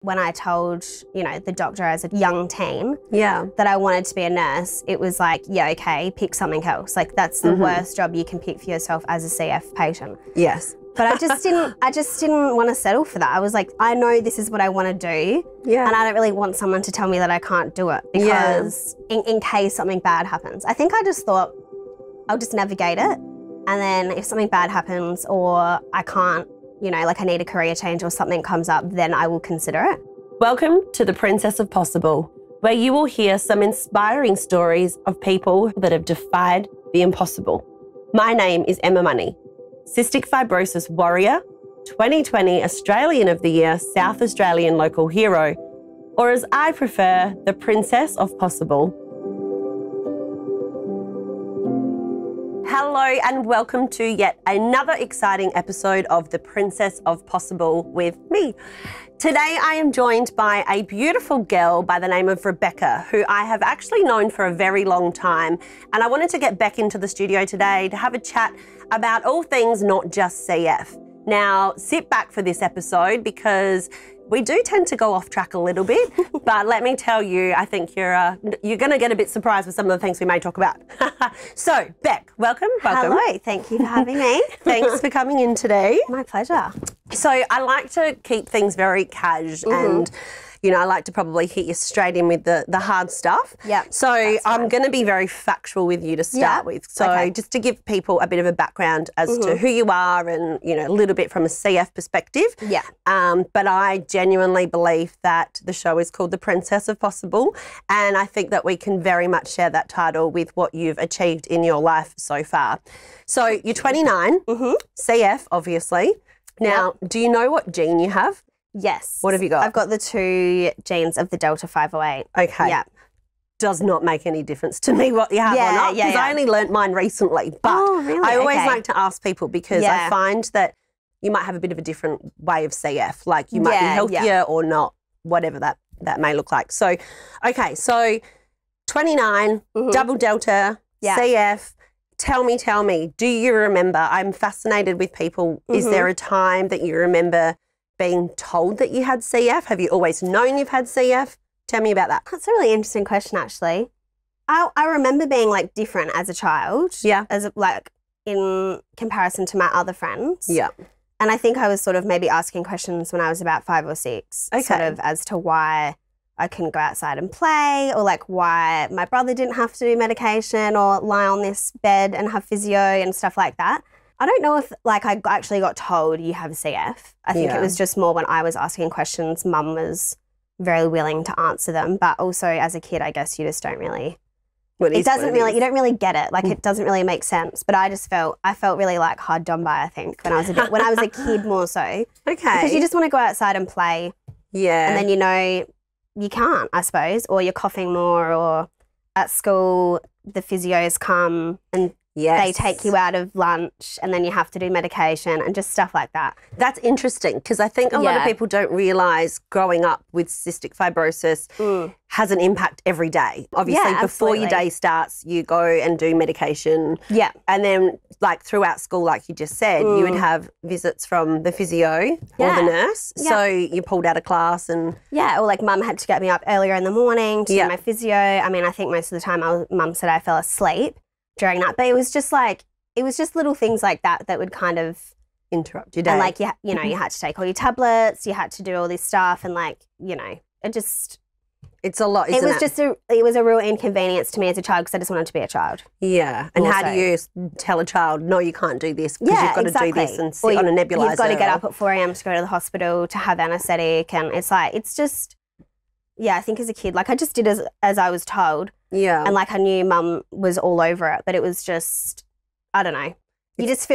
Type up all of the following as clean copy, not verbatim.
when I told, you know, the doctor as a young teen Yeah. that I wanted to be a nurse, it was like, yeah, okay, pick something else. Like that's the worst job you can pick for yourself as a CF patient. Yes. But I just didn't want to settle for that. I was like, I know this is what I want to do. Yeah. And I don't really want someone to tell me that I can't do it because in case something bad happens. I think I just thought I'll just navigate it. And then if something bad happens or I can't, you know, like I need a career change or something comes up, then I will consider it. Welcome to the Princess of Possible, where you will hear some inspiring stories of people that have defied the impossible. My name is Emma Money, Cystic Fibrosis Warrior, 2020 Australian of the Year South Australian Local Hero, or as I prefer, the Princess of Possible. Hello and welcome to yet another exciting episode of the Princess of Possible with me. Today I am joined by a beautiful girl by the name of Rebekah, who I have actually known for a very long time. And I wanted to get Beck into the studio today to have a chat about all things not just CF. Now, sit back for this episode because we do tend to go off track a little bit, but let me tell you, I think you're going to get a bit surprised with some of the things we may talk about. So, Beck, welcome. Hello, thank you for having me. Thanks for coming in today. My pleasure. So, I like to keep things very cash and, you know, I like to probably hit you straight in with the hard stuff. Yeah. So, I'm going to be very factual with you to start with. So, just to give people a bit of a background as to who you are and, you know, a little bit from a CF perspective. Yeah. But I genuinely believe that the show is called The Princess of Possible. And I think that we can very much share that title with what you've achieved in your life so far. So, you're 29, CF, obviously. Now, do you know what gene you have? Yes. What have you got? I've got the 2 genes of the Delta 508. Okay. Yeah. Does not make any difference to me what you have or not, because I only learnt mine recently. But really? I always like to ask people because Yeah. I find that you might have a bit of a different way of CF. Like you might be healthier or not, whatever that may look like. So, okay, so 29, double Delta, CF. Tell me, do you remember? I'm fascinated with people. Is there a time that you remember being told that you had CF? Have you always known you've had CF? Tell me about that. That's a really interesting question, actually. I remember being like different as a child. Yeah. As like in comparison to my other friends. Yeah. And I think I was sort of maybe asking questions when I was about 5 or 6. Okay. Sort of as to why I couldn't go outside and play, or like why my brother didn't have to do medication or lie on this bed and have physio and stuff like that. I don't know if like I actually got told you have CF. I think it was just more when I was asking questions, Mum was very willing to answer them. But also as a kid, I guess you just don't really, you don't really get it. Like it doesn't really make sense. But I felt really like hard done by, I think, when I was a kid more so. Okay. Because you just want to go outside and play. Yeah. And then, you know, you can't, I suppose, or you're coughing more, or at school the physios come and they take you out of lunch and then you have to do medication and just stuff like that. That's interesting because I think a lot of people don't realise growing up with cystic fibrosis has an impact every day. Obviously, before your day starts, you go and do medication. Yeah. And then, like, throughout school, like you just said, you would have visits from the physio or the nurse. Yeah. So you pulled out of class and... Yeah, or like Mum had to get me up earlier in the morning to do my physio. I mean, I think most of the time Mum said I fell asleep during that, but it was just little things like that would kind of interrupt your day. And like you know, you had to take all your tablets, you had to do all this stuff, and like, you know, it's a lot, isn't it? It was a real inconvenience to me as a child because I just wanted to be a child. Yeah. And how do you tell a child, no, you can't do this because you've got to do this and sit on a nebulizer? You've got to get up at 4 a.m. to go to the hospital to have anaesthetic, and it's just, I think as a kid, like I just did as I was told. Yeah. And like I knew Mum was all over it, but it was just, I don't know. You just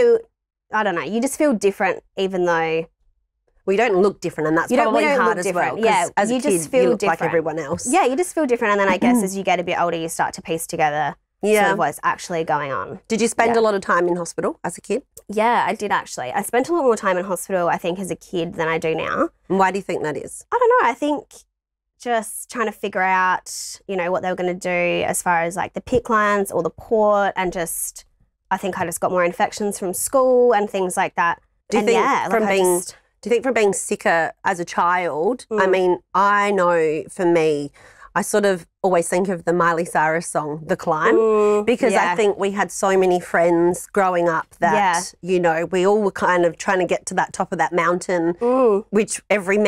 feel different even though... We don't look different, and that's probably hard as well. Yeah, as a kid, you look like everyone else. Yeah, you just feel different, and then I guess as you get a bit older, you start to piece together sort of what's actually going on. Did you spend a lot of time in hospital as a kid? Yeah, I did actually. I spent a lot more time in hospital, I think, as a kid than I do now. And why do you think that is? I don't know. I think just trying to figure out, you know, what they were going to do as far as like the PICC lines or the port, and I think I just got more infections from school and things like that. Do you think from being Do you think from being sicker as a child, I mean, I know for me, I sort of always think of the Miley Cyrus song, The Climb, because I think we had so many friends growing up that, you know, we all were kind of trying to get to that top of that mountain, which every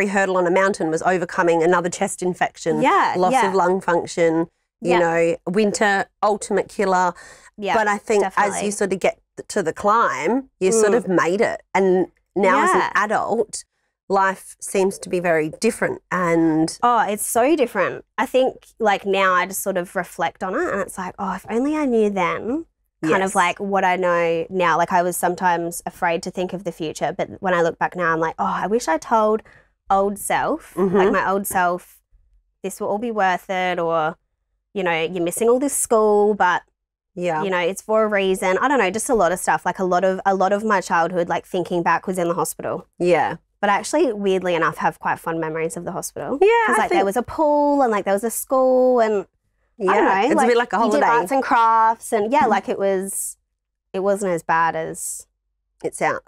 hurdle on a mountain was overcoming another chest infection, loss of lung function, you know, winter, ultimate killer. Yeah, but I think as you sort of get to the climb, you sort of made it. And now as an adult, life seems to be very different. And it's so different. I think like now I just sort of reflect on it and it's like, if only I knew then kind of like what I know now. Like I was sometimes afraid to think of the future, but when I look back now, I'm like, I wish I told old self, like my old self, this will all be worth it, or, you know, you're missing all this school, but you know, it's for a reason. I don't know, just a lot of stuff. Like a lot of my childhood, like thinking back, was in the hospital. Yeah. But I actually, weirdly enough, have quite fond memories of the hospital. Yeah, because like there was a pool and like there was a school and I don't know, it's like, a bit like a holiday. You did arts and crafts and like it wasn't as bad as it sounds.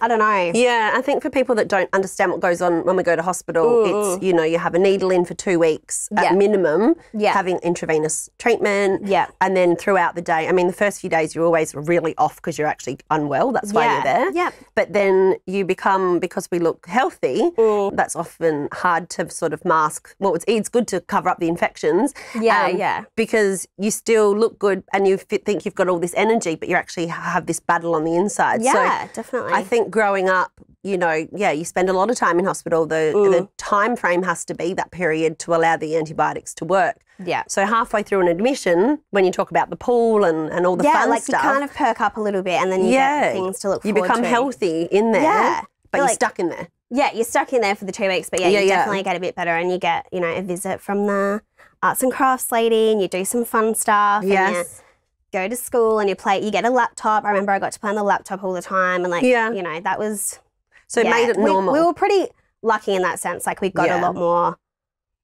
I don't know. Yeah, I think for people that don't understand what goes on when we go to hospital, it's, you know, you have a needle in for 2 weeks at minimum, having intravenous treatment. Yeah. And then throughout the day, I mean, the first few days you're always really off because you're actually unwell. That's why you're there. Yeah. But then you become, because we look healthy, that's often hard to sort of mask. Well, it's good to cover up the infections. Yeah, because you still look good and you think you've got all this energy, but you actually have this battle on the inside. Yeah, so definitely. I think growing up, you know, you spend a lot of time in hospital. The time frame has to be that period to allow the antibiotics to work. Yeah. So halfway through an admission, when you talk about the pool and all the fun stuff. Yeah, like you kind of perk up a little bit and then you get things to look forward to. You become healthy in there, but you're stuck in there. Yeah, you're stuck in there for the 2 weeks, but you definitely get a bit better and you get, you know, a visit from the arts and crafts lady and you do some fun stuff. Yes. Go to school and you get a laptop. I remember I got to play on the laptop all the time and like, you know, that was... So it made it normal. We were pretty lucky in that sense. Like we got a lot more,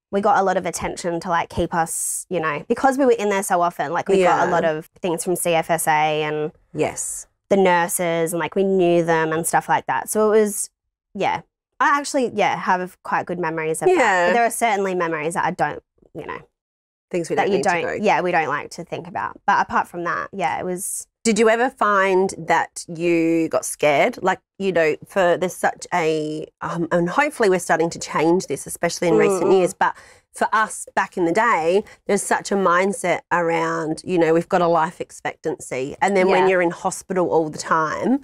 we got a lot of attention to like keep us, you know, because we were in there so often, like we got a lot of things from CFSA and the nurses and like we knew them and stuff like that. So it was, I actually, have quite good memories of that. But there are certainly memories that I don't, you know. Things we don't need to go. Yeah, we don't like to think about. But apart from that, it was... Did you ever find that you got scared? Like, you know, there's such a... and hopefully we're starting to change this, especially in recent years, but for us back in the day, there's such a mindset around, you know, we've got a life expectancy. And then when you're in hospital all the time...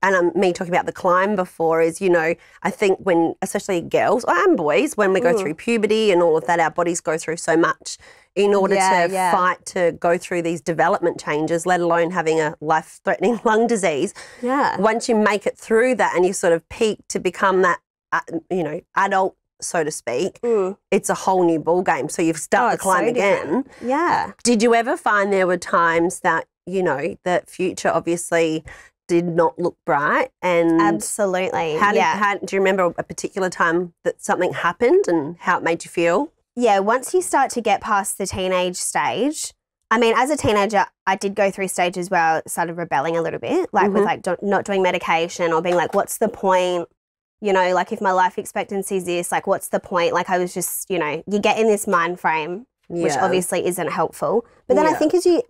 And me talking about the climb before is, you know, I think when, especially girls and boys, when we go through puberty and all of that, our bodies go through so much in order to fight to go through these development changes, let alone having a life-threatening lung disease. Yeah. Once you make it through that and you sort of peak to become that, you know, adult, so to speak, it's a whole new ball game. So you've started the climb again. Yeah. Did you ever find there were times that, you know, the future obviously did not look bright? And absolutely. Do you remember a particular time that something happened and how it made you feel? Yeah, once you start to get past the teenage stage, I mean, as a teenager, I did go through stages where I started rebelling a little bit, like with like not doing medication or being like, what's the point? You know, like if my life expectancy is this, like what's the point? Like I was just, you know, you get in this mind frame, which obviously isn't helpful. But then I think as you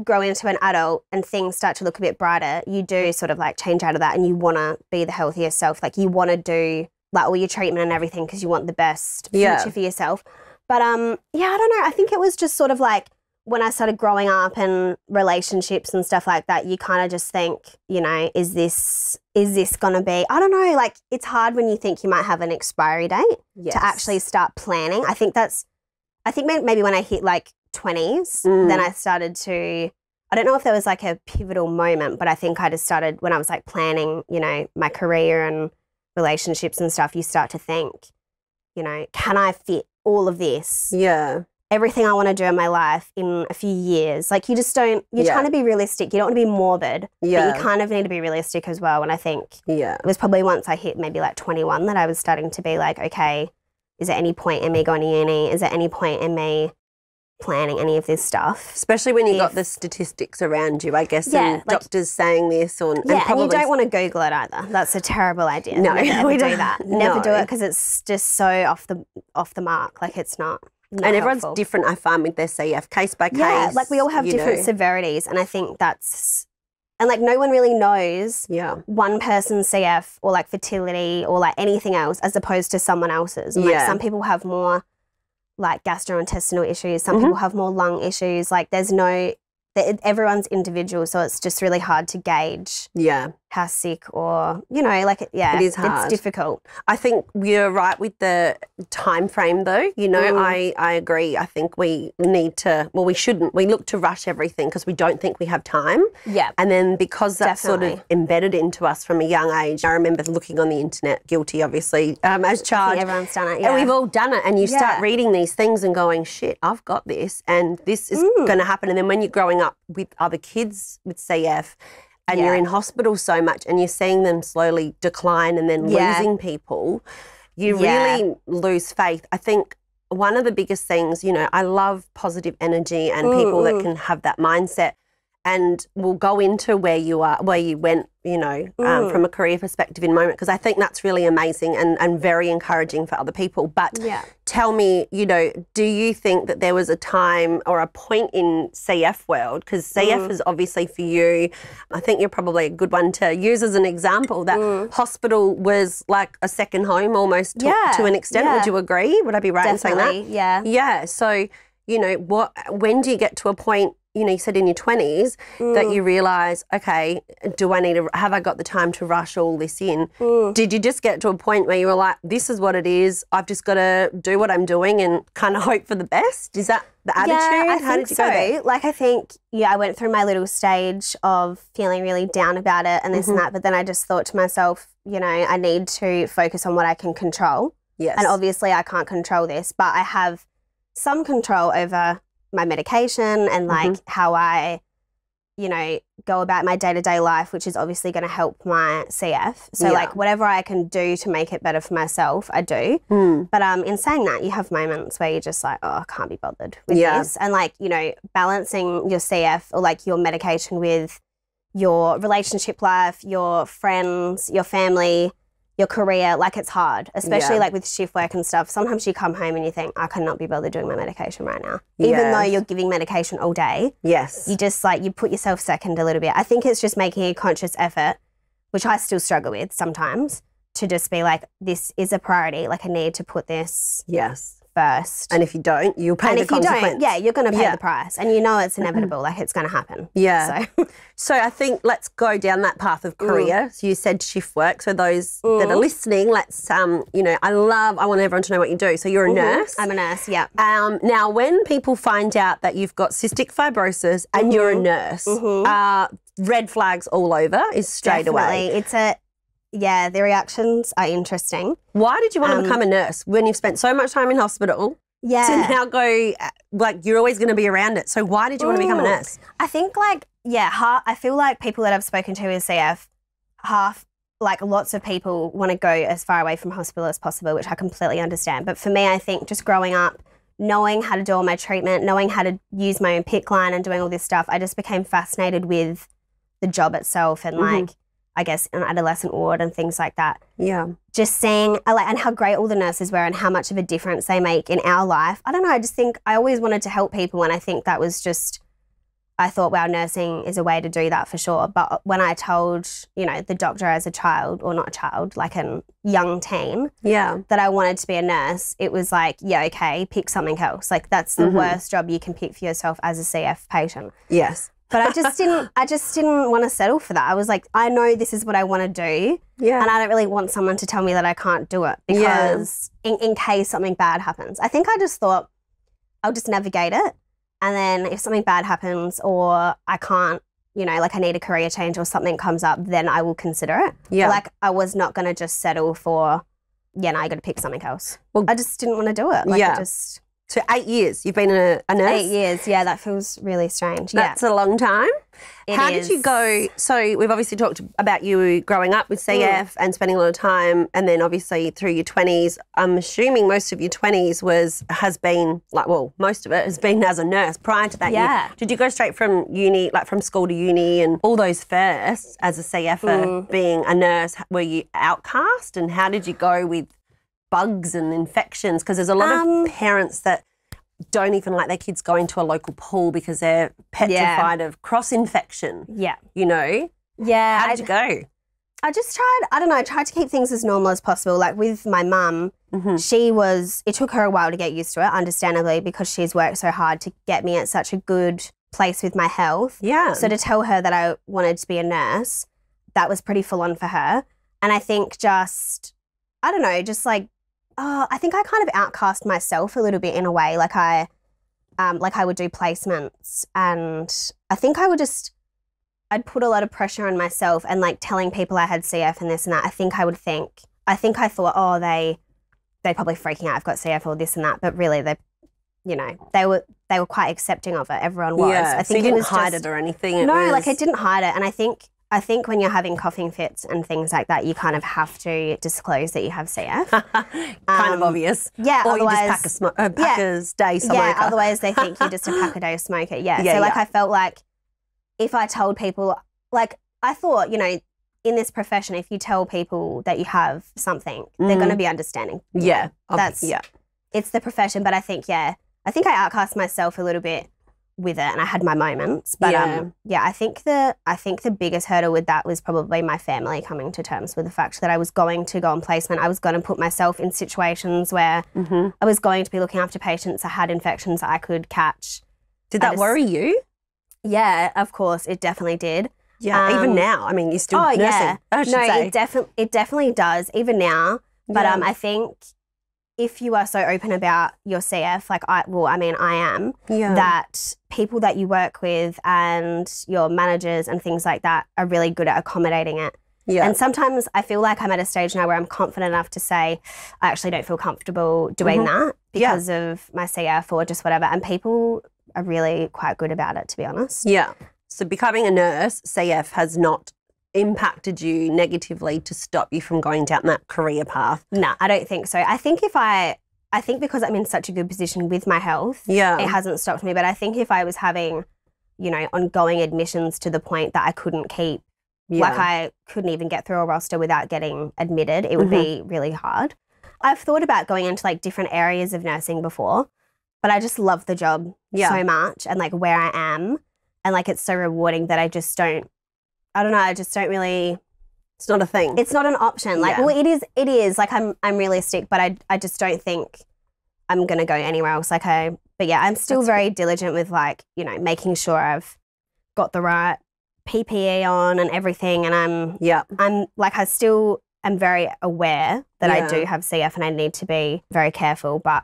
grow into an adult and things start to look a bit brighter, you do sort of like change out of that and you want to be the healthiest self. Like you want to do like all your treatment and everything because you want the best future for yourself. But I don't know. I think it was just sort of like when I started growing up and relationships and stuff like that, you kind of just think, you know, is this going to be, I don't know, like it's hard when you think you might have an expiry date to actually start planning. I think maybe when I hit like 20s, then I started to, I don't know if there was like a pivotal moment, but I think I just started when I was like planning, you know, my career and relationships and stuff, you start to think, you know, can I fit all of this? Yeah. Everything I want to do in my life in a few years. Like you just don't, you're trying to be realistic. You don't want to be morbid, but you kind of need to be realistic as well. And I think it was probably once I hit maybe like 21 that I was starting to be like, okay, is there any point in me going to uni? Is there any point in me planning any of this stuff. Especially when you've got the statistics around you, I guess, and doctors saying this. And you don't want to Google it either. That's a terrible idea. No, we do that. Never do it because it's just so off the mark. Like it's not and helpful. Everyone's different, I find, with their CF, case by case. Yeah, like we all have different severities, and I think that's... And, like, no one really knows one person's CF or, like, fertility or, like, anything else as opposed to someone else's. And, like, some people have more, like, gastrointestinal issues. Some people have more lung issues. Like, there's no... Everyone's individual, so it's just really hard to gauge how sick or, you know, like, it is hard. It's difficult. I think you're right with the time frame, though. You know, I agree. I think we need to, well, we shouldn't. We look to rush everything because we don't think we have time. Yeah. And then because that's sort of embedded into us from a young age, I remember looking on the internet, guilty, obviously, as charged. Everyone's done it, And we've all done it. And you start reading these things and going, shit, I've got this and this is going to happen. And then when you're growing up with other kids with CF and you're in hospital so much and you're seeing them slowly decline and then losing people, you really lose faith. I think one of the biggest things, you know, I love positive energy and people that can have that mindset and will go into where you went, you know, from a career perspective in a moment, because I think that's really amazing and very encouraging for other people. But tell me, you know, do you think that there was a time or a point in CF world, because CF is obviously for you, I think you're probably a good one to use as an example, that hospital was like a second home almost to an extent. Would you agree? Would I be right in saying that? Yeah. Yeah. So, you know, when do you get to a point, you know, you said in your 20s that you realise, okay, have I got the time to rush all this in? Did you just get to a point where you were like, this is what it is, I've just got to do what I'm doing and kind of hope for the best? Is that the attitude? Yeah, How did you go there? Like, I think, I went through my little stage of feeling really down about it and this and that, but then I just thought to myself, you know, I need to focus on what I can control. Yes. And obviously I can't control this, but I have some control over my medication and like how I, you know, go about my day-to-day life, which is obviously going to help my CF. So like whatever I can do to make it better for myself, I do. But in saying that, you have moments where you're just like, oh, I can't be bothered with this. And like, you know, balancing your CF or like your medication with your relationship life, your friends, your family, your career, like it's hard, especially like with shift work and stuff. Sometimes you come home and you think, I cannot be bothered doing my medication right now. Even though you're giving medication all day. Yes. You just like, you put yourself second a little bit. I think it's just making a conscious effort, which I still struggle with sometimes, to just be like, this is a priority. Like I need to put this first. And if you don't, you'll pay the consequence. You're going to pay the price. And you know it's inevitable, like it's going to happen. Yeah. So I think let's go down that path of career. So you said shift work. So those that are listening, let's, you know, I want everyone to know what you do. So you're a nurse. I'm a nurse, yeah. Now, when people find out that you've got cystic fibrosis and you're a nurse, red flags all over is straight away. It's the reactions are interesting. Why did you want to become a nurse when you've spent so much time in hospital? Yeah. To now go, like, you're always going to be around it. So why did you want to become a nurse? I think, like, I feel like people that I've spoken to with CF, lots of people want to go as far away from hospital as possible, which I completely understand. But for me, I think just growing up, knowing how to do all my treatment, knowing how to use my own PICC line and doing all this stuff, I just became fascinated with the job itself and, like, I guess, an adolescent ward and things like that. Yeah. Just seeing, and how great all the nurses were and how much of a difference they make in our life. I don't know, I just think I always wanted to help people, and I think that was just, I thought, wow, nursing is a way to do that for sure. But when I told, you know, the doctor as a child, or not a child, like a young teen, that I wanted to be a nurse, it was like, yeah, okay, pick something else. Like that's the worst job you can pick for yourself as a CF patient. Yes. But I just didn't want to settle for that. I was like, I know this is what I want to do. Yeah. And I don't really want someone to tell me that I can't do it because in case something bad happens. I think I just thought I'll just navigate it. And then if something bad happens or I can't, you know, like I need a career change or something comes up, then I will consider it. Yeah. But like I was not going to just settle for, no, I got to pick something else. Well, I just didn't want to do it. Like I just... So 8 years you've been a nurse? 8 years, yeah, that feels really strange. That's a long time. How did you go? So we've obviously talked about you growing up with CF and spending a lot of time, and then obviously through your 20s. I'm assuming most of your 20s has been most of it has been as a nurse. Prior to that, did you go straight from uni, like from school to uni, and all those firsts as a CFer being a nurse? Were you outcast, and how did you go with bugs and infections? Because there's a lot of parents that don't even like their kids going to a local pool because they're petrified of cross-infection. Yeah. You know? Yeah. How did you go? I just tried to keep things as normal as possible. Like with my mum, it took her a while to get used to it, understandably, because she's worked so hard to get me at such a good place with my health. Yeah. So to tell her that I wanted to be a nurse, that was pretty full on for her. And I think I think I kind of outcast myself a little bit in a way. Like I would do placements, and I think I'd put a lot of pressure on myself, and like telling people I had CF and this and that. I think I thought, oh, they probably freaking out, I've got CF or this and that, but really they were quite accepting of it. Everyone was. Yeah, I think so you didn't hide it or anything. I didn't hide it, and I think when you're having coughing fits and things like that, you kind of have to disclose that you have CF. Kind of obvious. Yeah, or you just pack a day smoker. Yeah, otherwise they think you're just a pack a day smoker. Yeah. I felt like if I told people, like I thought, in this profession, if you tell people that you have something, they're going to be understanding. Yeah. It's the profession, but I think I outcast myself a little bit with it, and I had my moments, but I think the biggest hurdle with that was probably my family coming to terms with the fact that I was going to go on placement. I was going to put myself in situations where I was going to be looking after patients that had infections that I could catch. Did that worry you? Yeah, of course, it definitely did. Yeah, even now. I mean, you're still nursing. Yeah. I should say. It definitely does, even now. But I think if you are so open about your CF, like I am, that people that you work with and your managers and things like that are really good at accommodating it. Yeah. And sometimes I feel like I'm at a stage now where I'm confident enough to say I actually don't feel comfortable doing that because of my CF or just whatever. And people are really quite good about it, to be honest. Yeah. So becoming a nurse, CF has not impacted you negatively to stop you from going down that career path? No, I don't think so. I think because I'm in such a good position with my health, it hasn't stopped me. But I think if I was having, ongoing admissions to the point that I couldn't keep, like I couldn't even get through a roster without getting admitted, it would be really hard. I've thought about going into like different areas of nursing before, but I just love the job so much and like where I am, and like it's so rewarding that I just don't really. It's not a thing. It's not an option. Like, well, it is. Like, I'm realistic, but I just don't think I'm going to go anywhere else. I'm still very diligent with like, making sure I've got the right PPE on and everything. And I still am very aware that I do have CF and I need to be very careful. But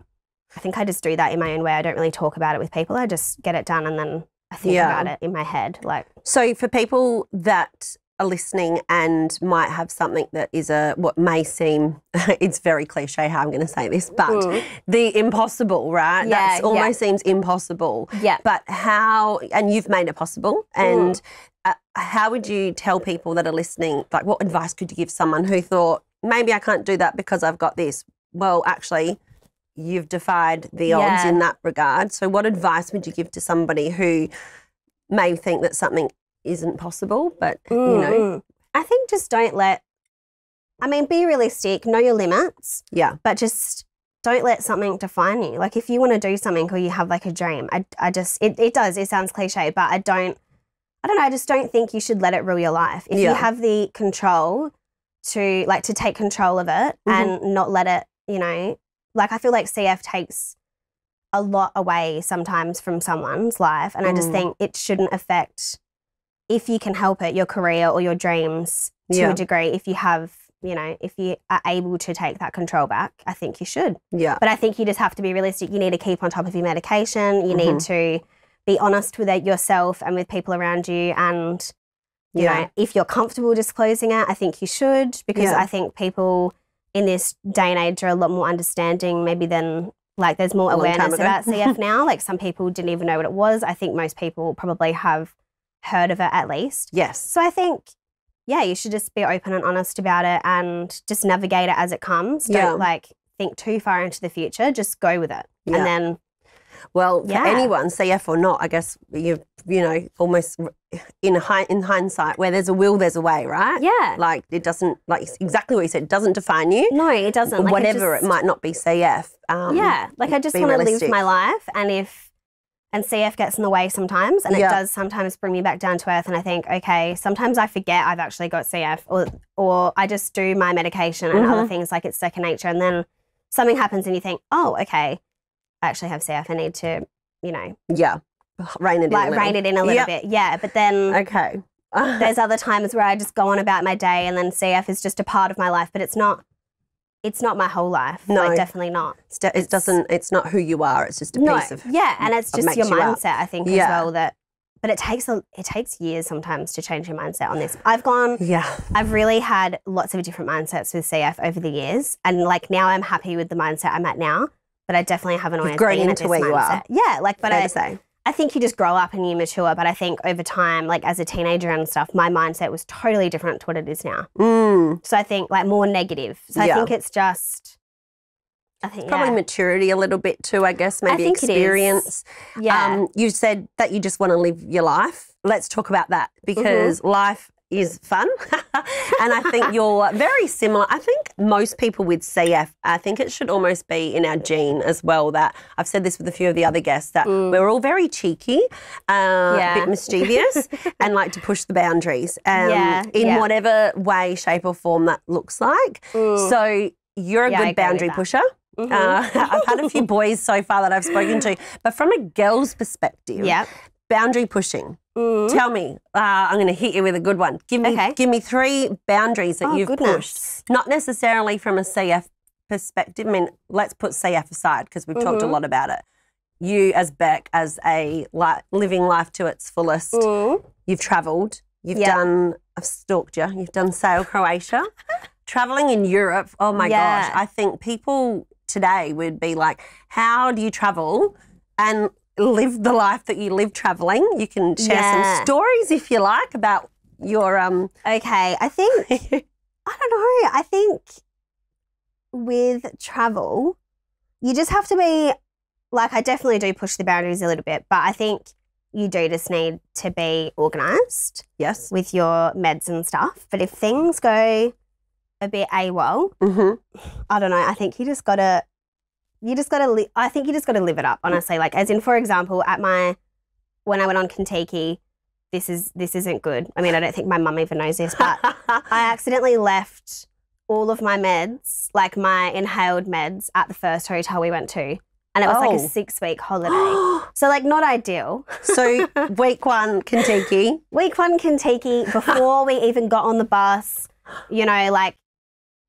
I think I just do that in my own way. I don't really talk about it with people. I just get it done and then I think about it in my head. So for people that are listening and might have something that is what may seem, it's very cliche how I'm going to say this, but the impossible, right? That almost seems impossible. Yeah. But how, and you've made it possible, and how would you tell people that are listening, like what advice could you give someone who thought, maybe I can't do that because I've got this? Well, actually, you've defied the odds in that regard. So what advice would you give to somebody who may think that something isn't possible, but, I think just be realistic, know your limits. Yeah. But just don't let something define you. Like if you want to do something or you have like a dream, it sounds cliche, but I just don't think you should let it rule your life. If you have the control to take control of it and not let it, I feel like CF takes a lot away sometimes from someone's life, and I just think it shouldn't affect, if you can help it, your career or your dreams to a degree. If you have, if you are able to take that control back, I think you should. Yeah. But I think you just have to be realistic. You need to keep on top of your medication. You need to be honest with it yourself and with people around you, and you know, if you're comfortable disclosing it, I think you should, because I think people in this day and age are a lot more understanding maybe than like there's more long time awareness ago. about CF now. Like some people didn't even know what it was. I think most people probably have heard of it at least. Yes. So I think, yeah, you should just be open and honest about it and just navigate it as it comes. Don't like think too far into the future. Just go with it. Yeah. And then, well, for anyone, CF or not, I guess you know, almost in hindsight, where there's a will, there's a way, right? Yeah. Like it doesn't, like exactly what you said, it doesn't define you. No, it doesn't. Like Whatever, it might not be CF. Yeah. Like I just want to live my life, and CF gets in the way sometimes, and it does sometimes bring me back down to earth, and I think, okay, sometimes I forget I've actually got CF, or I just do my medication and other things like it's second nature, and then something happens and you think, oh, okay, I actually have CF, I need to, you know. Yeah, rein it in a little bit. Yeah, but then okay. There's other times where I just go on about my day and then CF is just a part of my life, but it's not my whole life. No. Like, definitely not. It's not who you are. It's just a piece of. Yeah, and it's just your mindset, I think, as well. But it takes years sometimes to change your mindset on this. I've really had lots of different mindsets with CF over the years, and like now I'm happy with the mindset I'm at now. But I definitely haven't always grown been into at this where you mindset. are. Yeah, like, but I think you just grow up and you mature. But I think over time, like as a teenager and stuff, my mindset was totally different to what it is now. So I think like more negative. So I think it's just, probably maturity a little bit too, I guess, maybe experience. Yeah. You said that you just want to live your life. Let's talk about that because life is fun. And I think you're very similar. I think most people with CF, I think it should almost be in our gene as well, that I've said this with a few of the other guests, that we're all very cheeky, a bit mischievous and like to push the boundaries in whatever way, shape or form that looks like. So you're a good boundary pusher. I've had a few boys so far that I've spoken to, but from a girl's perspective, boundary pushing. Tell me, I'm going to hit you with a good one. Give me 3 boundaries that you've pushed. Not necessarily from a CF perspective. I mean, let's put CF aside because we've talked a lot about it. You as Beck, as a living life to its fullest, you've travelled. You've done, I've stalked you, you've done Sail Croatia. Travelling in Europe, oh my gosh. I think people today would be like, how do you travel and live the life that you live travelling? You can share some stories if you like about your Okay, I think I don't know. I think with travel, you just have to be like, I definitely do push the boundaries a little bit, but I think you do just need to be organised. Yes. With your meds and stuff. But if things go a bit AWOL, I don't know. I think you just gotta I think you just gotta live it up, honestly. Like, as in, for example, when I went on Kentucky, this isn't good. I mean, I don't think my mum even knows this, but I accidentally left all of my meds, like my inhaled meds, at the first hotel we went to. And it was like a 6-week holiday. So like not ideal. So week 1, Kentucky. Week 1, Kentucky, before we even got on the bus, you know, like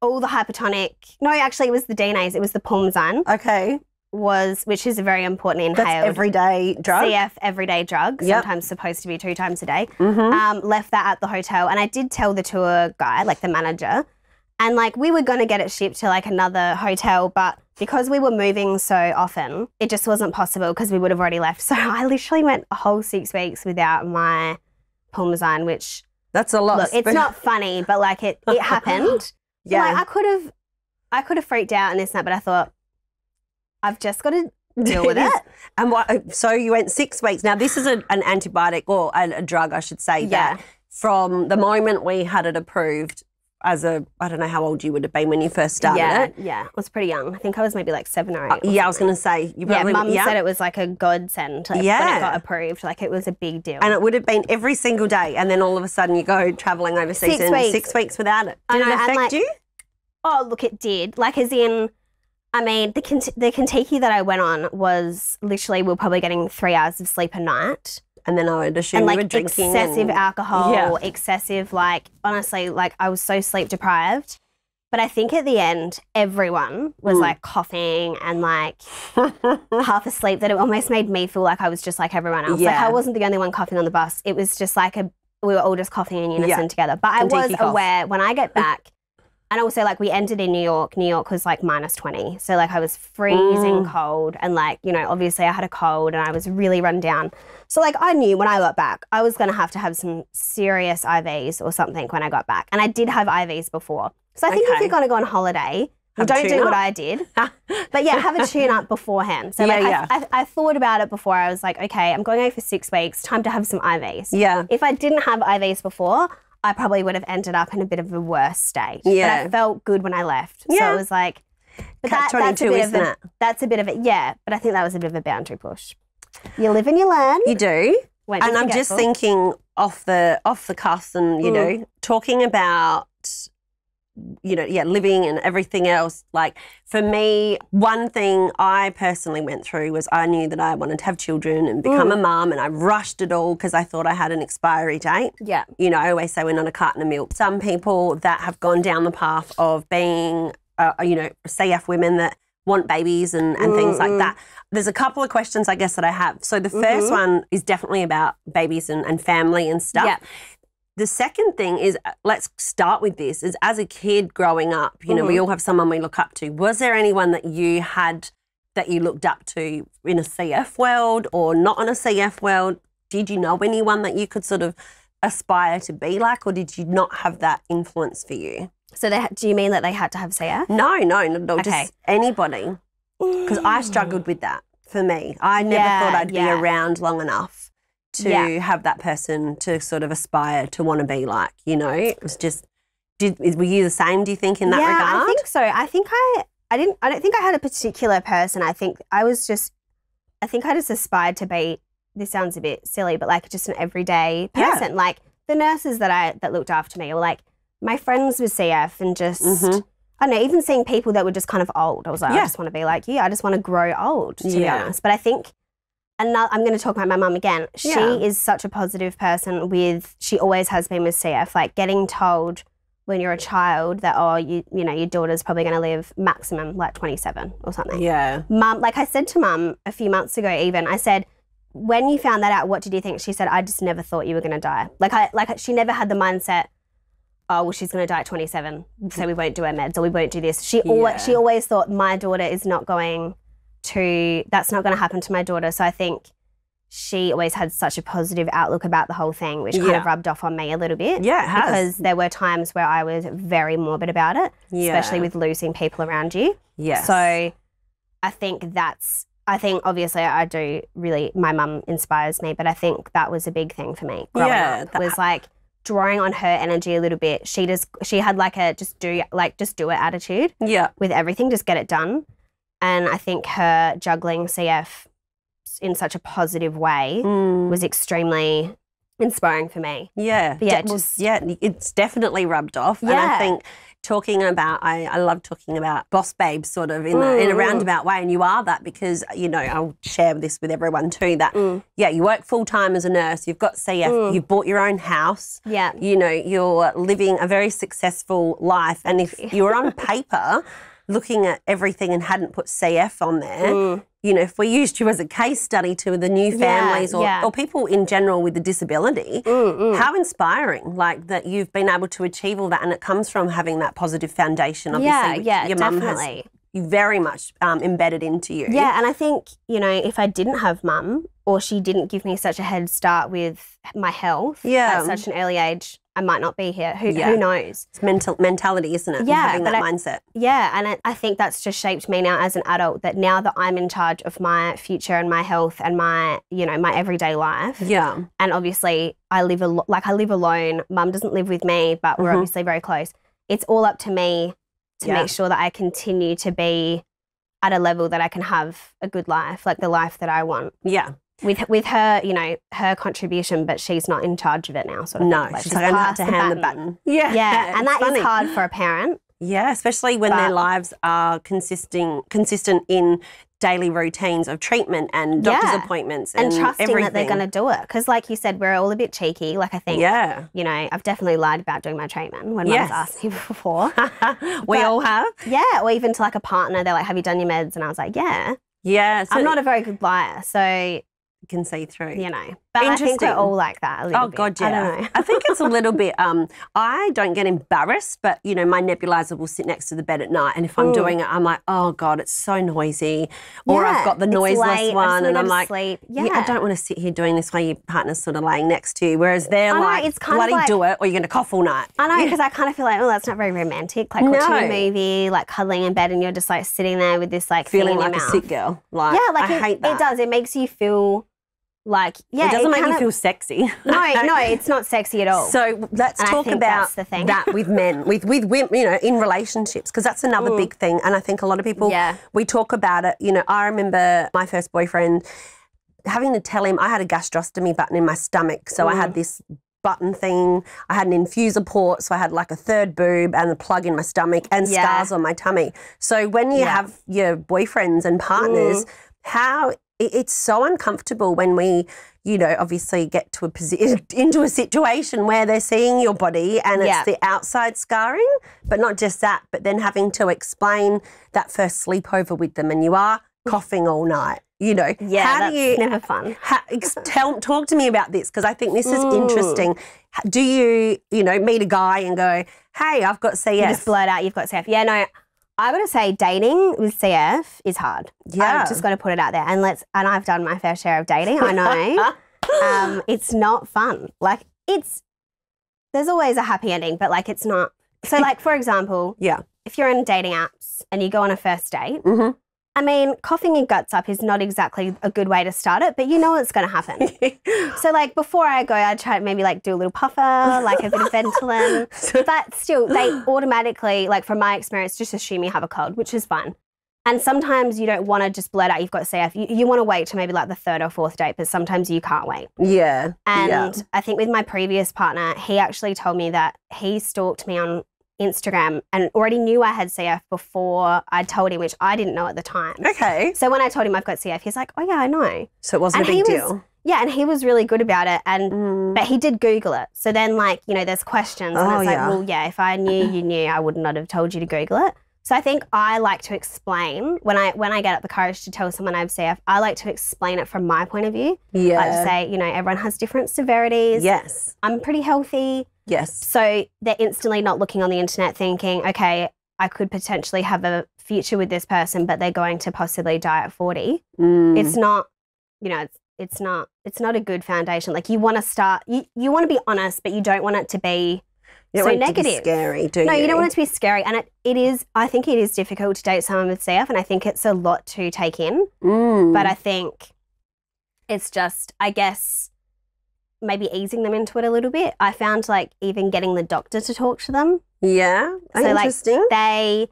all the hypertonic. No, actually it was the DNAs. It was the Pulmazine. Okay. Which is a very important inhaled. That's everyday drug? CF everyday drug, sometimes supposed to be 2 times a day. Left that at the hotel. And I did tell the tour guy, like the manager, and like we were going to get it shipped to like another hotel, but because we were moving so often, it just wasn't possible because we would have already left. So I literally went a whole 6 weeks without my Pulmazine, which... That's a lot. Look, it's not funny, but like it happened. Yeah. Like I could have freaked out and this and that, but I thought, I've just got to deal with it. And so you went 6 weeks. Now this is an antibiotic or a drug, I should say, that from the moment we had it approved as I don't know how old you would have been when you first started it. Yeah, I was pretty young. I think I was maybe like 7 or 8. I was going to say. Mum said it was like a godsend when it got approved. Like it was a big deal. And it would have been every single day. And then all of a sudden you go travelling overseas 6 weeks. 6 weeks without it. Did it affect you? Oh, look, it did. Like as in, I mean, the Kentucky that I went on was literally we were probably getting 3 hours of sleep a night. And then I would assume and you were drinking. Excessive alcohol, excessive, like, honestly, like I was so sleep deprived. But I think at the end, everyone was like coughing and like half asleep, that it almost made me feel like I was just like everyone else. Like I wasn't the only one coughing on the bus. It was just like we were all just coughing in unison together. But I was aware when I get back, And also, like, we ended in New York. New York was like -20. So, like, I was freezing cold. And, like, you know, obviously I had a cold and I was really run down. So, like, I knew when I got back, I was going to have some serious IVs or something when I got back. And I did have IVs before. So I think if you're going to go on holiday, don't do what I did. But, yeah, have a tune-up beforehand. So, I thought about it before. I was like, okay, I'm going away for 6 weeks. Time to have some IVs. Yeah. If I didn't have IVs before, I probably would have ended up in a bit of a worse state. Yeah. But I felt good when I left. Yeah. So it was like, but that's a bit of it. That's a bit of it, yeah. But I think that was a bit of a boundary push. You live and you learn. You do. And I'm just thinking off the cuff and, you know, talking about, you know, living and everything else. Like, for me, one thing I personally went through was I knew that I wanted to have children and become a mum, and I rushed it all because I thought I had an expiry date. Yeah. You know, I always say we're not a carton of milk. Some people that have gone down the path of being, you know, CF women that want babies and things like that. There's a couple of questions, I guess, that I have. So the first one is definitely about babies and family and stuff. Yeah. The second thing is, let's start with this, is as a kid growing up, you know, we all have someone we look up to. Was there anyone that you had that you looked up to in a CF world or not on a CF world? Did you know anyone that you could sort of aspire to be like, or did you not have that influence for you? So do you mean that they had to have CF? No, just anybody. Because I struggled with that for me. I never thought I'd be around long enough to have that person to sort of aspire to want to be like, you know. It was just, were you the same, do you think, in that regard? Yeah, I think so. I think I don't think I had a particular person. I think I just aspired to be, this sounds a bit silly, but like just an everyday person. Like the nurses that looked after me, or like my friends with CF, and just, I don't know, even seeing people that were just kind of old. I was like, I just want to be like you. I just want to grow old, to be honest. But I think, and now I'm going to talk about my mum again. She is such a positive person she always has been with CF. Like getting told when you're a child that, oh, you know, your daughter's probably going to live maximum like 27 or something. Yeah. Mum, like I said to Mum a few months ago even, I said, when you found that out, what did you think? She said, I just never thought you were going to die. Like she never had the mindset, oh, well, she's going to die at 27, so we won't do her meds or we won't do this. She always thought my daughter is not going to, that's not going to happen to my daughter. So I think she always had such a positive outlook about the whole thing, which kind of rubbed off on me a little bit. Yeah, it has. Because there were times where I was very morbid about it, especially with losing people around you. Yeah. So I think obviously I do really, my mum inspires me, but I think that was a big thing for me growing up. Was like drawing on her energy a little bit. She had like a just do it attitude. Yeah. With everything, just get it done. And I think her juggling CF in such a positive way was extremely inspiring for me. Yeah. But it's definitely rubbed off. Yeah. And I think talking about, I love talking about boss babes sort of in a roundabout way, and you are that because, you know, I'll share this with everyone too, that, you work full-time as a nurse, you've got CF, you've bought your own house, you know, you're living a very successful life, and if you were on paper looking at everything and hadn't put CF on there, you know, if we used you as a case study to the new families or people in general with a disability, how inspiring, like that you've been able to achieve all that, and it comes from having that positive foundation, obviously, your mum has very much embedded into you. Yeah, and I think, you know, if I didn't have mum or she didn't give me such a head start with my health at such an early age, I might not be here. Who knows? It's mentality, isn't it? Yeah. Having that mindset. Yeah, and I think that's just shaped me now as an adult, that now that I'm in charge of my future and my health and my, you know, my everyday life. Yeah. And obviously I live alone. Mum doesn't live with me, but we're obviously very close. It's all up to me to make sure that I continue to be at a level that I can have a good life, like the life that I want. Yeah. With her, you know, her contribution, but she's not in charge of it now, sort of. No, she's like, I have to hand the button. Yeah. Yeah, and that is hard for a parent. Yeah, especially when their lives are consistent in daily routines of treatment and doctor's appointments and trusting everything. That they're going to do it. Because like you said, we're all a bit cheeky. Like I think, you know, I've definitely lied about doing my treatment when Mum's asked me before. We all have. Yeah, or even to like a partner, they're like, have you done your meds? And I was like, yeah. Yeah. So I'm not a very good liar, so... can see through. You know. But I think we're all like that a little bit. God, yeah. I don't know. I think it's a little bit, I don't get embarrassed, but, you know, my nebulizer will sit next to the bed at night, and if I'm doing it, I'm like, oh, God, it's so noisy. Or I've got the noiseless one, and I'm like, I don't want to sit here doing this while your partner's sort of laying next to you, whereas they're like, it's kind bloody of like, do it, or you're going to cough all night. I know, because I kind of feel like, oh, that's not very romantic, like watching a movie, like cuddling in bed, and you're just like sitting there with this like feeling thing in like your a mouth. sick girl. Like, I hate that. It does. It makes you feel like, it doesn't make you feel sexy. No, it's not sexy at all. So let's talk about that with men, with women, you know, in relationships, because that's another big thing. And I think a lot of people, we talk about it. You know, I remember my first boyfriend having to tell him I had a gastrostomy button in my stomach. So I had this button thing. I had an infuser port, so I had like a third boob and a plug in my stomach and scars on my tummy. So when you have your boyfriends and partners, it's so uncomfortable when we, you know, obviously get to into a situation where they're seeing your body and it's the outside scarring, but not just that, but then having to explain that first sleepover with them and you are coughing all night. You know, how do you? Never fun. Talk to me about this, because I think this is interesting. Do you, you know, meet a guy and go, "Hey, I've got CF"? You just blurt out, "You've got CF." Yeah, no, I got to say, dating with CF is hard. Yeah, I've just got to put it out there, and I've done my fair share of dating. I know, it's not fun. Like there's always a happy ending, but like it's not. So, like for example, if you're in dating apps and you go on a first date. I mean, coughing your guts up is not exactly a good way to start it, but you know what's going to happen. So, like, before I go, I try to maybe, like, do a little puffer, like a bit of Ventolin. But still, they automatically, like, from my experience, just assume you have a cold, which is fine. And sometimes you don't want to just blurt out you've got CF. You want to wait to maybe, like, the third or fourth date, but sometimes you can't wait. Yeah. And I think with my previous partner, he actually told me that he stalked me on Instagram and already knew I had CF before I told him, which I didn't know at the time. Okay. So when I told him I've got CF, he's like, oh yeah, I know. So it wasn't a big deal. Yeah, and he was really good about it, and but he did Google it. So then, like, you know, there's questions, and it's like, well, yeah, if I knew you knew, I would not have told you to Google it. So I think I like to explain when I get up the courage to tell someone I have CF, I like to explain it from my point of view. Yeah. Like to say, you know, everyone has different severities. Yes. I'm pretty healthy. Yes. So they're instantly not looking on the internet thinking, okay, I could potentially have a future with this person, but they're going to possibly die at 40. It's not, you know, it's not a good foundation. Like you want to start, you want to be honest, but you don't want it to be so negative. To be scary, do you? No, you don't want it to be scary. And I think it is difficult to date someone with CF, and I think it's a lot to take in. But I think it's just, I guess, maybe easing them into it a little bit. I found like even getting the doctor to talk to them. Yeah, so interesting. Like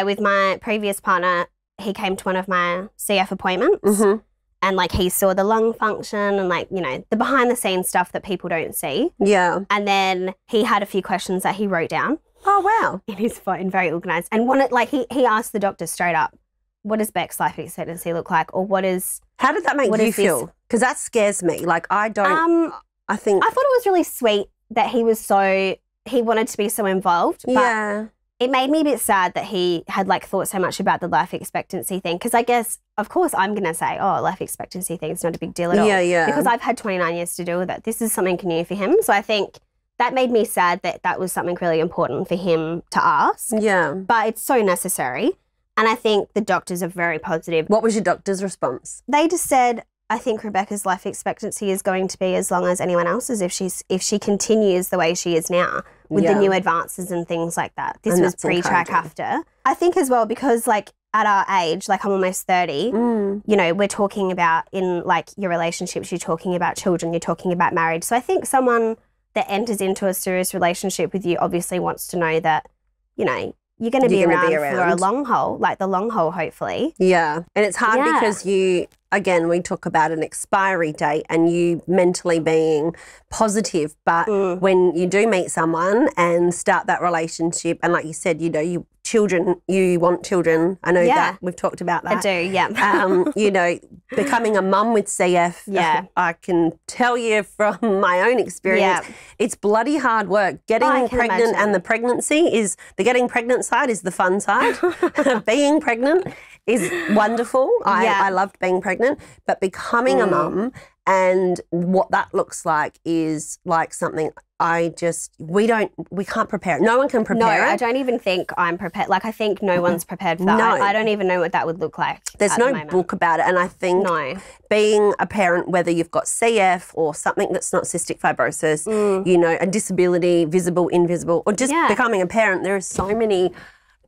with my previous partner, he came to one of my CF appointments and like he saw the lung function and like, you know, the behind the scenes stuff that people don't see. Yeah. And then he had a few questions that he wrote down. Oh, wow. In his phone, very organised. And he asked the doctor straight up, what does Beck's life expectancy look like? Or how did that make you feel? Because that scares me. Like I thought it was really sweet that he wanted to be so involved. But it made me a bit sad that he had like thought so much about the life expectancy thing. Because I guess, of course, I'm going to say, oh, life expectancy thing is not a big deal at all. Yeah. Because I've had 29 years to deal with it. This is something new for him. So I think that made me sad that was something really important for him to ask. Yeah. But it's so necessary. And I think the doctors are very positive. What was your doctor's response? They just said, I think Rebekah's life expectancy is going to be as long as anyone else's if she continues the way she is now with the new advances and things like that. This was pre-track after. I think as well because like at our age, like I'm almost 30, you know, we're talking about in like your relationships, you're talking about children, you're talking about marriage. So I think someone that enters into a serious relationship with you obviously wants to know that, you know, you're going to be around for a long haul, like the long haul, hopefully. Yeah. And it's hard because again, we talk about an expiry date and you mentally being positive, but when you do meet someone and start that relationship, and like you said, you know, you want children. I know that we've talked about that. I do, yeah. You know, becoming a mum with CF, I can tell you from my own experience, it's bloody hard work. Getting pregnant and the getting pregnant side is the fun side. Being pregnant is wonderful. I loved being pregnant, but becoming a mum And what that looks like is like something we can't prepare it. No one can prepare it. No, I don't even think I'm prepared. Like, I think no one's prepared for that. No. I don't even know what that would look like. There's no book about it. And I think being a parent, whether you've got CF or something that's not cystic fibrosis, you know, a disability, visible, invisible, or just becoming a parent, there are so many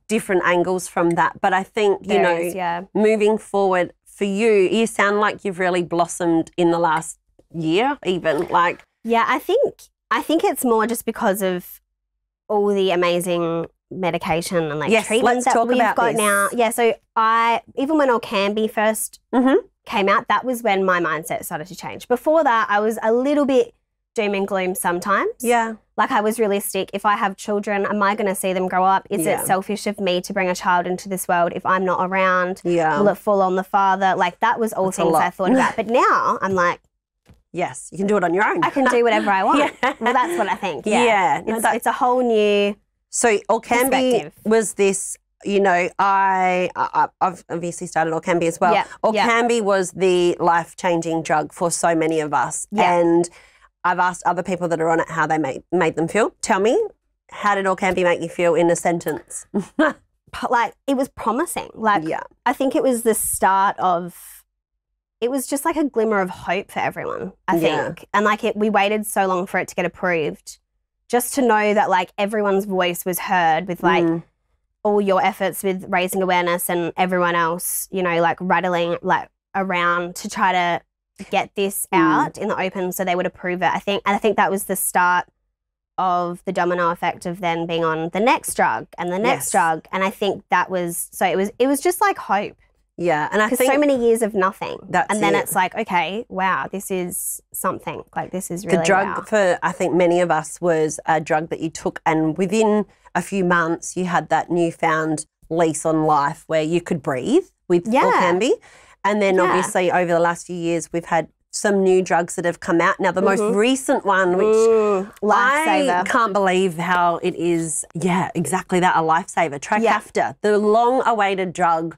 different angles from that. But I think, you know, moving forward for you sound like you've really blossomed in the last year even. Like, yeah, I think it's more just because of all the amazing medication and like treatment that we've got now. Yeah, so even when Orkambi first came out, that was when my mindset started to change. Before that, I was a little bit doom and gloom sometimes. Yeah. Like, I was realistic. If I have children, am I going to see them grow up? Is it selfish of me to bring a child into this world if I'm not around? Yeah. Will it fall on the father? Like, that was all things I thought about. But now I'm like, yes, you can do it on your own. I can do whatever I want. Well, that's what I think. Yeah. It's a whole new Orkambi was this, you know, I've obviously started Orkambi as well. Orkambi was the life-changing drug for so many of us. And I've asked other people that are on it how they made them feel. Tell me, how did Orkambi make you feel in a sentence? Like, it was promising. Like, I think it was the start of, it was just like a glimmer of hope for everyone, I think. And like, we waited so long for it to get approved just to know that like everyone's voice was heard with like all your efforts with raising awareness and everyone else, you know, like rattling like around to try to get this out in the open so they would approve it. I think that was the start of the domino effect of then being on the next drug and the next drug. And I think that was, so it was just like hope. Yeah. And I think so many years of nothing. And then it's like, okay, wow, this is something. Like, this is really the drug for, I think, many of us was a drug that you took, and within a few months you had that newfound lease on life where you could breathe with Orkambi. And then obviously over the last few years we've had some new drugs that have come out. Now the most recent one, which I can't believe how it is, exactly that, a lifesaver, Trikafta, the long-awaited drug.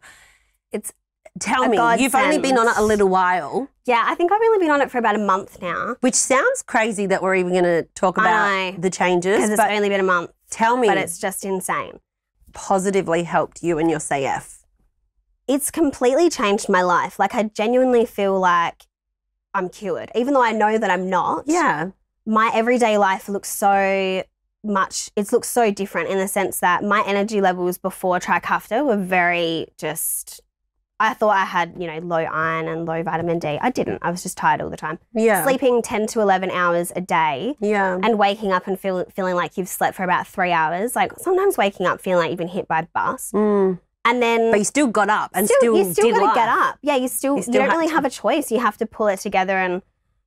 Tell me, you've only been on it a little while. Yeah, I think I've only been on it for about a month now. Which sounds crazy that we're even going to talk about the changes. Because it's only been a month. Tell me. But it's just insane. Positively helped you and your CF. It's completely changed my life. Like, I genuinely feel like I'm cured. Even though I know that I'm not. Yeah. My everyday life looks so different in the sense that my energy levels before Trikafta were very just, I thought I had, you know, low iron and low vitamin D. I didn't. I was just tired all the time. Yeah. Sleeping 10 to 11 hours a day. Yeah. And waking up and feeling like you've slept for about 3 hours. Like, sometimes waking up feeling like you've been hit by a bus. And then, but you still got up and you still got to get up. Yeah, you don't really have a choice. You have to pull it together, and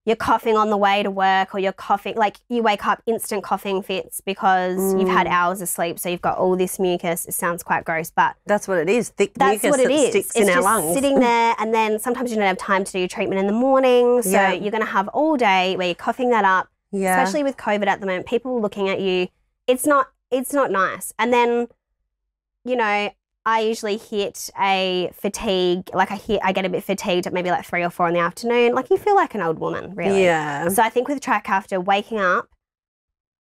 you're coughing on the way to work, or you're coughing, like you wake up instant coughing fits because you've had hours of sleep, so you've got all this mucus. It sounds quite gross, but that's what it is. Thick mucus that sticks in our lungs. It's just sitting there, and then sometimes you don't have time to do your treatment in the morning, so you're going to have all day where you're coughing that up. Yeah. Especially with COVID at the moment, people looking at you. It's not nice. And then, you know, I usually hit a fatigue, like I get a bit fatigued at maybe like 3 or 4 in the afternoon. Like, you feel like an old woman, really. Yeah. So I think with Trikafta, waking up,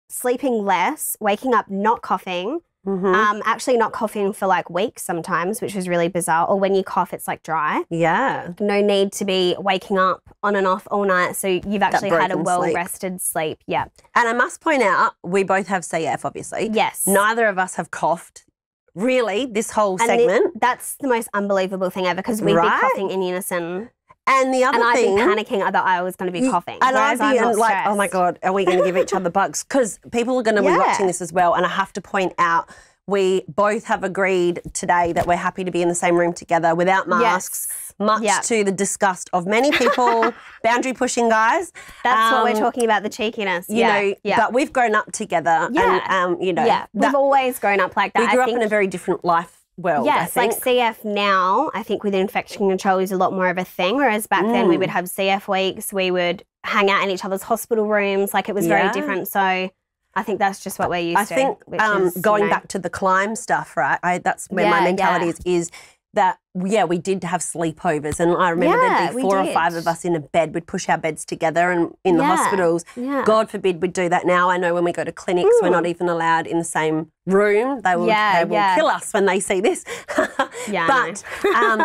sleeping less, waking up not coughing, actually not coughing for like weeks sometimes, which was really bizarre. Or when you cough, it's like dry. Yeah. No need to be waking up on and off all night. So you've actually had a well-rested sleep. Yeah. And I must point out, we both have CF, obviously. Yes. Neither of us have coughed. Really, this whole segment. That's the most unbelievable thing ever, because we'd be coughing in unison. And the other thing, I'd be panicking that I was going to be coughing. And I'd be like, oh my God, are we going to give each other bugs? Because people are going to be watching this as well. And I have to point out, we both have agreed today that we're happy to be in the same room together without masks, much to the disgust of many people, boundary pushing guys. That's what we're talking about, the cheekiness. You know, but we've grown up together. Yeah. And, you know. Yeah, we've always grown up like that. We grew up in a very different life world, I think. Like CF now, I think with infection control is a lot more of a thing, whereas back then we would have CF weeks, we would hang out in each other's hospital rooms, like it was very different. So I think that's just what we're used to. I think going back to the climb stuff, right? That's where my mentality is that, yeah, we did have sleepovers, and I remember there'd be 4 or 5 of us in a bed. We'd push our beds together, and in the hospitals, God forbid we'd do that now. I know when we go to clinics, we're not even allowed in the same room. They will kill us when they see this. But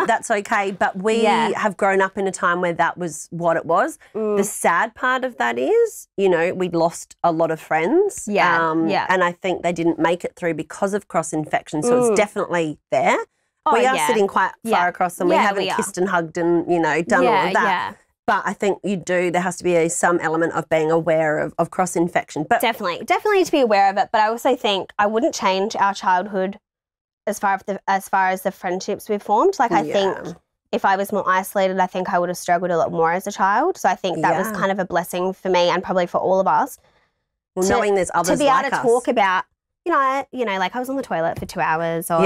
that's okay. But we have grown up in a time where that was what it was. The sad part of that is, you know, we'd lost a lot of friends. And I think they didn't make it through because of cross-infection. So it's definitely there. We are sitting quite far across, and we haven't kissed and hugged and, you know, done all of that. But I think there has to be some element of being aware of cross-infection. But definitely to be aware of it. But I also think I wouldn't change our childhood as far as the friendships we've formed. Like, I think if I was more isolated, I think I would have struggled a lot more as a child. So I think that was kind of a blessing for me, and probably for all of us. Well, knowing there's others to be like able to talk about, you know, like I was on the toilet for 2 hours, or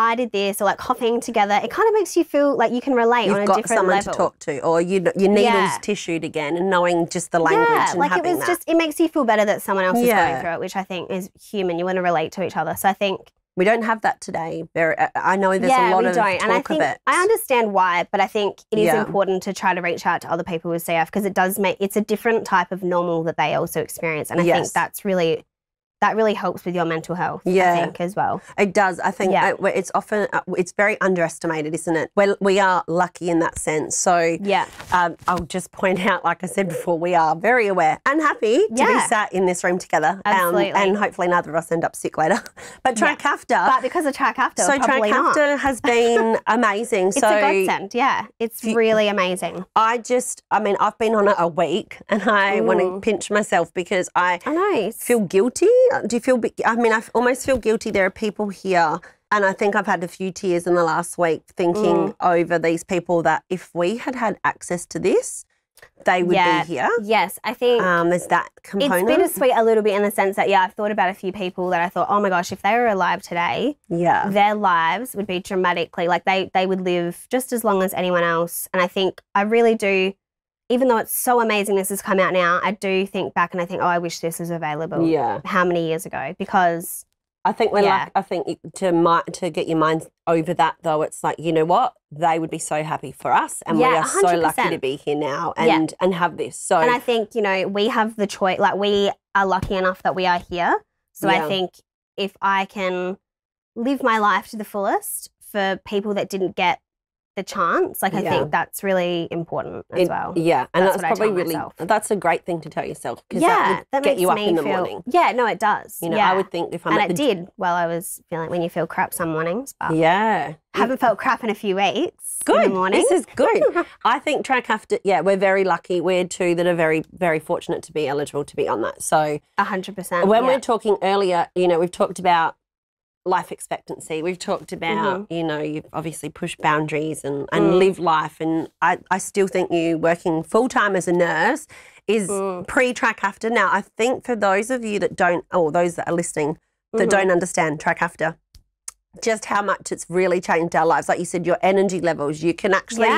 I did this, or like coughing together. It kind of makes you feel like you can relate on a different level. You've got someone to talk to, or your needle's tissued again, and knowing just the language and like having it makes you feel better that someone else is going through it, which I think is human. You want to relate to each other. So I think we don't have that today. I know there's a lot of talk of it. I understand why, but I think it is important to try to reach out to other people with CF, because it's a different type of normal that they also experience, and I think that really helps with your mental health, I think, as well. It does. I think it's often, it's very underestimated, isn't it? We are lucky in that sense. So I'll just point out, like I said before, we are very aware and happy to be sat in this room together. Absolutely. And hopefully neither of us end up sick later. But Trikafta. But because of Trikafta, so probably Trikafta has been amazing. It's a godsend, It's really amazing. I've been on it a week, and I want to pinch myself because I feel guilty. Do you feel, I almost feel guilty. There are people here, and I think I've had a few tears in the last week thinking over these people that if we had had access to this, they would be here. Yes, I think there's that component. It's bittersweet a little bit in the sense that, I've thought about a few people that I thought, oh my gosh, if they were alive today, their lives would be dramatically, like they would live just as long as anyone else. And I think I really do, even though it's so amazing this has come out now, I do think back and I think, oh, I wish this was available. How many years ago? Because I think to get your mind over that, though, it's like, you know what? They would be so happy for us, and we are 100%. So lucky to be here now and have this. So, and I think, you know, we have the choice. Like, we are lucky enough that we are here. So I think if I can live my life to the fullest for people that didn't get the chance, like I think that's really important as well. Yeah, and that's probably that's a great thing to tell yourself, because that would get you up in the morning. Yeah, no, it does. You know, I would think if I'm and it did while I was feeling, when you feel crap some mornings. But yeah, haven't felt crap in a few weeks. Good. In the morning. This is good. I think Trikafta, we're very lucky. We're two that are very, very fortunate to be eligible to be on that. So 100%. When we're talking earlier, you know, we've talked about life expectancy. We've talked about, you know, you've obviously pushed boundaries and live life. And I still think you working full-time as a nurse is pre-Trikafta. Now, I think for those of you that don't, or those that are listening that don't understand Trikafta, just how much it's really changed our lives. Like you said, your energy levels, you can actually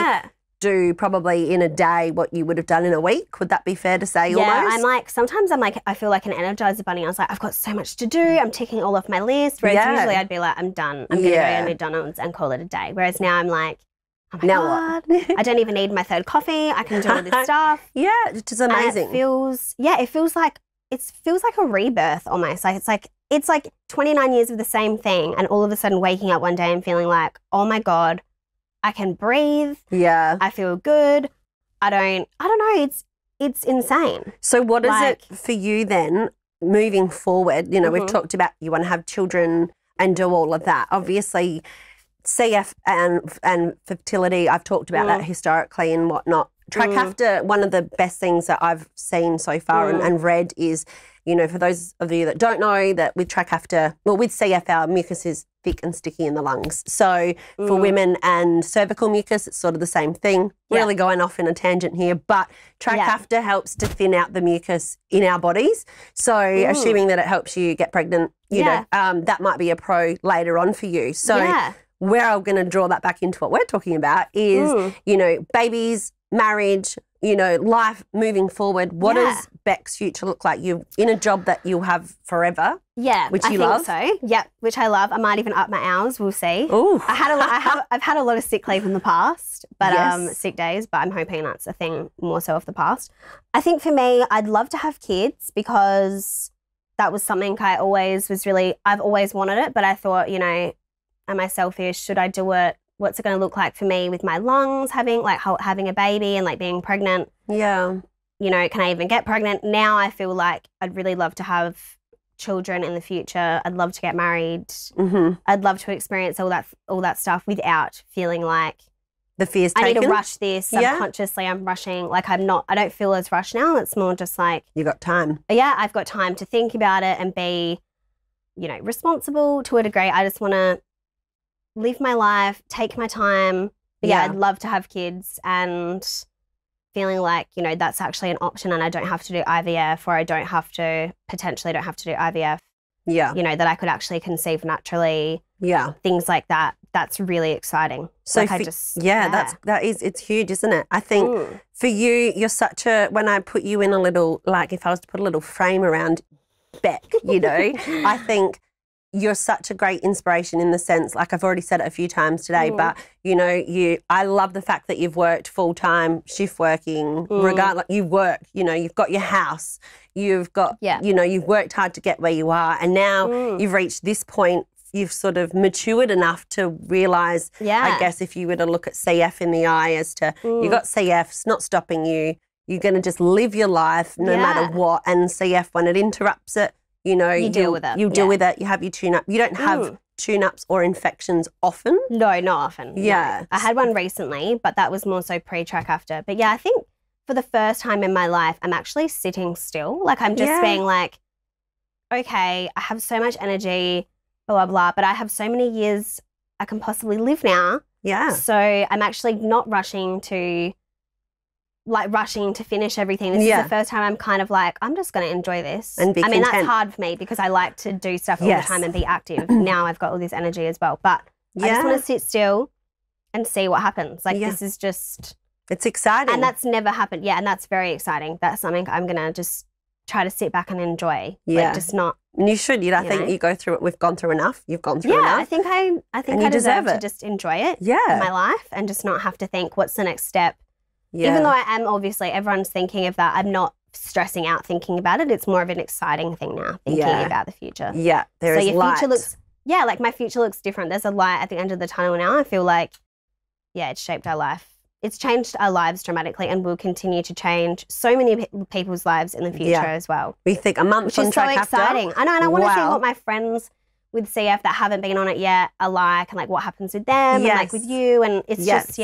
do probably in a day what you would have done in a week. Would that be fair to say almost? Sometimes I feel like an energizer bunny. I was like, I've got so much to do. I'm ticking all off my list. Whereas usually I'd be like, I'm done. I'm going to go to McDonald's and call it a day. Whereas now I'm like, oh my God, what? I don't even need my third coffee. I can do all this stuff. Yeah, which is amazing. And it feels like a rebirth almost. Like it's like 29 years of the same thing, and all of a sudden waking up one day and feeling like, oh my God, I can breathe. Yeah. I feel good. I don't know. It's insane. So what is it for you then moving forward? You know, we've talked about you want to have children and do all of that. Obviously, CF and fertility, I've talked about that historically and whatnot. Trikafta, one of the best things that I've seen so far and read is, you know, for those of you that don't know, that with Trikafta, well, with CF, our mucus is thick and sticky in the lungs. So for women and cervical mucus, it's sort of the same thing. Really going off in a tangent here, but Trikafta helps to thin out the mucus in our bodies. So assuming that it helps you get pregnant, you know, that might be a pro later on for you. So where I'm going to draw that back into what we're talking about is, you know, babies, marriage, you know, life moving forward, what Yeah. does Beck's future look like? You're in a job that you'll have forever. Yeah, Which I you think love? so. Yeah, which I love. I might even up my hours. We'll see. Ooh. I've had a lot of sick leave in the past, but Yes. sick days. But I'm hoping that's a thing more so of the past. I think for me, I'd love to have kids because that was something I've always wanted it. But I thought, you know, am I selfish? Should I do it? What's it going to look like for me with my lungs, having a baby and like being pregnant? Yeah. You know, can I even get pregnant? Now I feel like I'd really love to have children in the future. I'd love to get married. Mm-hmm. I'd love to experience all that stuff without feeling like The fear's I taken. need to rush this. Yeah. Subconsciously I'm rushing. Like I don't feel as rushed now. It's more just like, You got time. yeah, I've got time to think about it and be, you know, responsible to a degree. I just want to live my life, take my time. But yeah, Yeah. I'd love to have kids and feeling like, you know, that's actually an option and I don't have to do IVF or I potentially don't have to do IVF, Yeah. you know, that I could actually conceive naturally, Yeah. things like that. That's really exciting. So like it's huge, isn't it? I think for you, you're such a, when I put you in a little, like if I was to put a little frame around Beck, you know, I think you're such a great inspiration in the sense, like I've already said it a few times today, but you know, I love the fact that you've worked full-time, shift working, regardless, you work, you know, you've got your house, you've got, you know, you've worked hard to get where you are and now you've reached this point, you've sort of matured enough to realise, I guess if you were to look at CF in the eye as to, you got CF, it's not stopping you, you're going to just live your life no matter what, and CF, when it interrupts it, you know, you deal with it. You deal with it. You have your tune-up. You don't have tune-ups or infections often. No, not often. Yeah. No. I had one recently, but that was more so pre-track after. But yeah, I think for the first time in my life, I'm actually sitting still. Like I'm just being like, okay, I have so much energy, blah, blah, blah, but I have so many years I can possibly live now. Yeah. So I'm actually not rushing to finish everything. This is the first time I'm kind of like, I'm just going to enjoy this. And be I mean, that's content. hard for me because I like to do stuff all the time and be active. Now I've got all this energy as well. But I just want to sit still and see what happens. Like this is just... It's exciting. And that's never happened. Yeah, and that's very exciting. That's something I'm going to just try to sit back and enjoy. Yeah. Like just not... And you should. I think you go through it. We've gone through enough. You've gone through enough. I think I deserve to just enjoy it in my life and just not have to think, what's the next step? Yeah. Even though I am, obviously, everyone's thinking of that, I'm not stressing out thinking about it. It's more of an exciting thing now, thinking about the future. Yeah, there is light. Future looks, like my future looks different. There's a light at the end of the tunnel now. I feel like, it's shaped our life. It's changed our lives dramatically and will continue to change so many people's lives in the future as well. We think a month on track after. Which is so exciting. I know, and I want to see what my friends with CF that haven't been on it yet are like and like what happens with them and like with you. And it's just,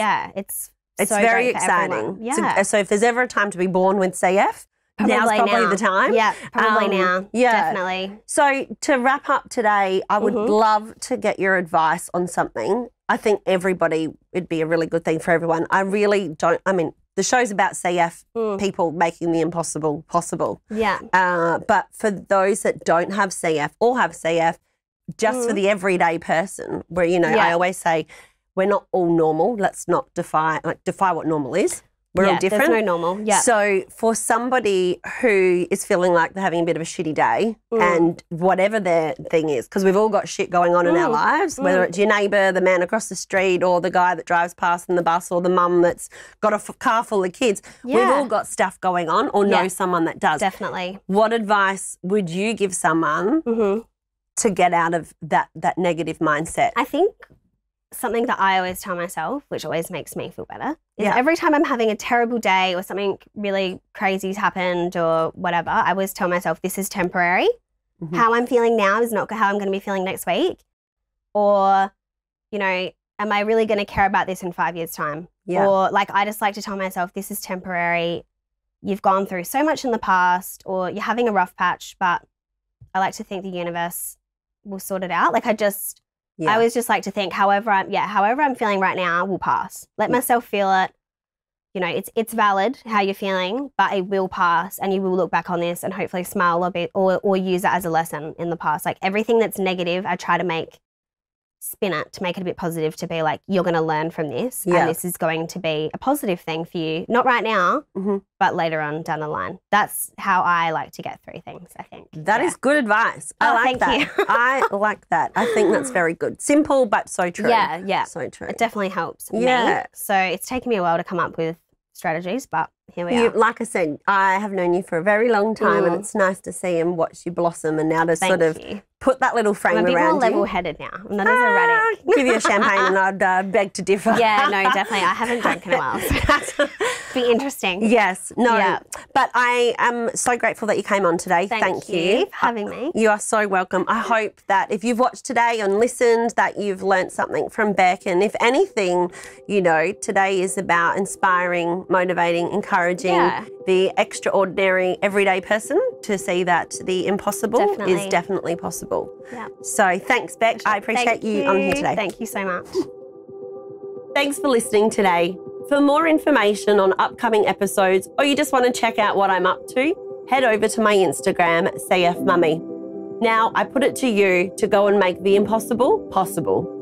it's so very great for exciting. everyone. Yeah. So if there's ever a time to be born with CF, now's probably the time. Yeah, probably now. Yeah. Definitely. So to wrap up today, I would love to get your advice on something. I think it'd be a really good thing for everyone. The show's about CF, people making the impossible possible. Yeah. But for those that don't have CF or have CF, just for the everyday person, where, you know, I always say, we're not all normal. Let's not defy what normal is. We're all different. There's no normal. Yeah. So for somebody who is feeling like they're having a bit of a shitty day and whatever their thing is, because we've all got shit going on in our lives, whether it's your neighbour, the man across the street or the guy that drives past in the bus or the mum that's got a car full of kids. We've all got stuff going on or know someone that does. Definitely. What advice would you give someone to get out of that negative mindset? I think something that I always tell myself, which always makes me feel better, is every time I'm having a terrible day or something really crazy's happened or whatever, I always tell myself this is temporary. How I'm feeling now is not how I'm going to be feeling next week. Or, you know, am I really going to care about this in 5 years' time? Yeah. Or like I just like to tell myself this is temporary. You've gone through so much in the past or you're having a rough patch, but I like to think the universe will sort it out. Like I always just like to think however I'm feeling right now will pass. Let myself feel it. You know, it's valid how you're feeling, but it will pass and you will look back on this and hopefully smile a bit or use it as a lesson in the past. Like everything that's negative, I try to make spin it to make it a bit positive, to be like, you're going to learn from this and this is going to be a positive thing for you. Not right now, but later on down the line. That's how I like to get through things, I think. That is good advice. I like that. Thank you. I like that. I think that's very good. Simple, but so true. Yeah. So true. It definitely helps me. So it's taken me a while to come up with strategies, but here we are. Like I said, I have known you for a very long time and it's nice to see and watch you blossom, and now to sort of put that little frame around you. I'm a bit more level-headed now. I'm not as erratic. Give you a champagne and I'd beg to differ. Yeah, no, definitely. I haven't drunk in a while, so that'd be interesting. Yes, no, but I am so grateful that you came on today. Thank you for having me. You are so welcome. I hope that if you've watched today and listened, that you've learnt something from Beck, and if anything, you know, today is about inspiring, motivating, encouraging the extraordinary everyday person to see that the impossible is definitely possible. Yeah. So thanks, Beck. I appreciate you on here today. Thank you so much. Thanks for listening today. For more information on upcoming episodes, or you just want to check out what I'm up to, head over to my Instagram, CFMummy. Now, I put it to you to go and make the impossible possible.